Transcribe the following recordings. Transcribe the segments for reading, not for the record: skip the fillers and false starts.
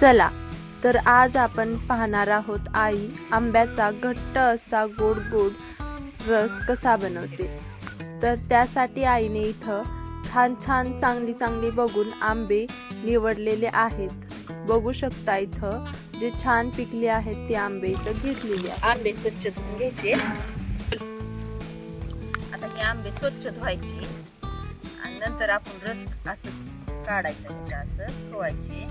चला तर आज आपण पाहणार आहोत आई आंब्याचा घट्ट असा गोड गोड रस कसा बनवते। तर त्यासाठी आईने इथं छान छान चांगली बघून आंबे निवडलेले आहेत। बघू शकता इथं जे छान पिकले आहेत ते आंबे इथं घेतलेले आहेत। आंबे स्वच्छ धुवून घ्यायचे। आता हे आंबे स्वच्छ धुवायचे आणि नंतर आपण रस असं काढायचा, असं धुवायचे।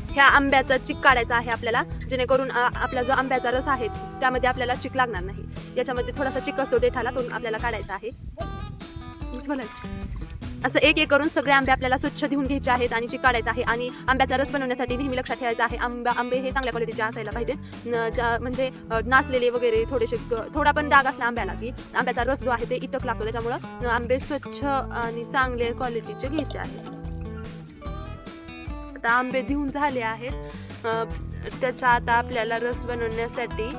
ह्या आंब्याचा चिक काढायचा आहे आपल्याला, जेणेकरून आपला जो आंब्याचा रस आहे त्यामध्ये आपल्याला चिक लागणार नाही। याच्यामध्ये थोडासा चिक असतो देठाला, तो आपल्याला काढायचा आहे। असं एक एक करून सगळे आंबे आपल्याला स्वच्छ धुवून घ्यायचे आहेत आणि चिक काढायचा आहे। आणि आंब्याचा रस बनवण्यासाठी नेहमी लक्षात ठेवायचं आहे आंबे हे चांगल्या क्वालिटीचे असायला पाहिजेत, म्हणजे नासलेले वगैरे थोडा पण डाग असला आंब्याला की आंब्याचा रस जो आहे ते इटक लागतो। त्याच्यामुळे आंबे स्वच्छ आणि चांगल्या क्वालिटीचे घ्यायचे आहेत। आता आंबे धुवून झाले आहेत, त्याचा आता आपल्याला रस बनवण्यासाठी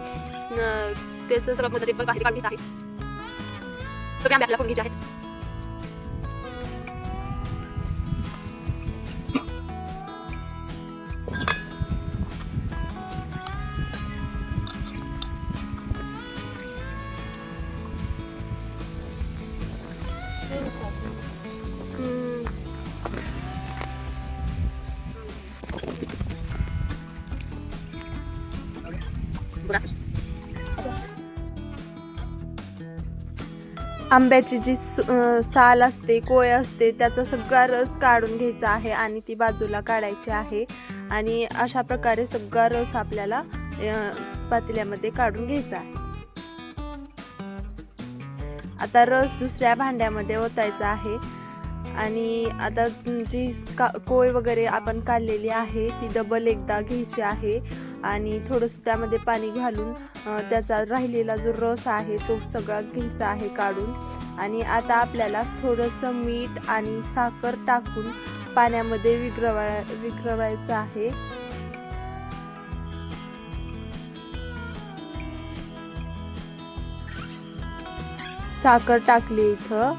त्याचं सगळं मध्ये पण काही काढून आहे। सगळे आंबे आपल्याला फोडून घ्यायचे आहेत। आंब्याची जी साल असते, कोय असते, त्याचा सगळा रस काढून घ्यायचा आहे आणि ती बाजूला काढायची आहे। आणि अशा प्रकारे सगळा रस आपल्याला पातेल्यामध्ये काढून घ्यायचा आहे। आता रस दुसऱ्या भांड्यामध्ये ओतायचा आहे आणि आता जी कोय वगैरे आपण काढलेली आहे ती डबल एकदा घ्यायची आहे आणि थोडंसं त्यामध्ये पाणी घालून त्याचा राहिलेला जो रस आहे तो सगळा घ्यायचा आहे काढून। आणि आता आपल्याला थोडंसं मीठ आणि साखर टाकून पाण्यामध्ये विघळवायचं आहे। साखर टाकली इथं,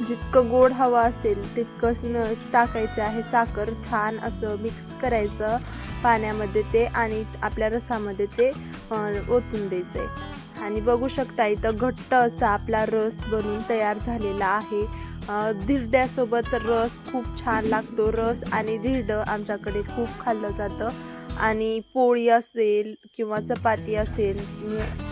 जितकं गोड हवा असेल तितकं टाकायचे आहे साखर। छान असं मिक्स करायचं पाण्यामध्ये ते आणि आपल्या रसामध्ये ते ओतून द्यायचंय। आणि बघू शकता इथं घट्ट असा आपला रस बनून तयार झालेला आहे। धिरड्यासोबत रस खूप छान लागतो। रस आणि धिरडं आमच्याकडे खूप खाल्लं जातं आणि पोळी असेल किंवा चपाती असेल,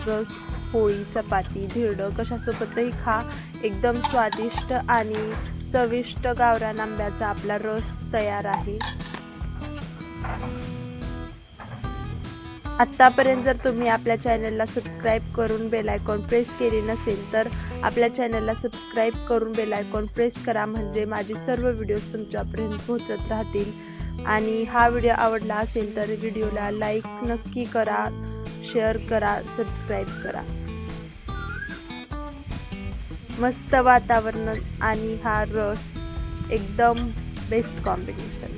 रस पोळी चपाती धिरडं कशासोबतही खा, एकदम स्वादिष्ट आणि चविष्ट गावरान आंब्याचा आपला रस तयार आहे। आत्तापर्यंत जर तुम्ही आपल्या चॅनलला सबस्क्राईब करून बेल आयकॉन प्रेस केले नसेल तर आपल्या चॅनलला सबस्क्राईब करून बेल आयकॉन प्रेस करा, म्हणजे माझे सर्व व्हिडिओज तुमच्यापर्यंत पोहोचत राहतील। आणि हा व्हिडिओ आवडला असेल तर व्हिडिओला लाईक नक्की करा, शेअर करा, सबस्क्राईब करा। मस्त वातावरण आणि हा रस एकदम बेस्ट कॉम्बिनेशन।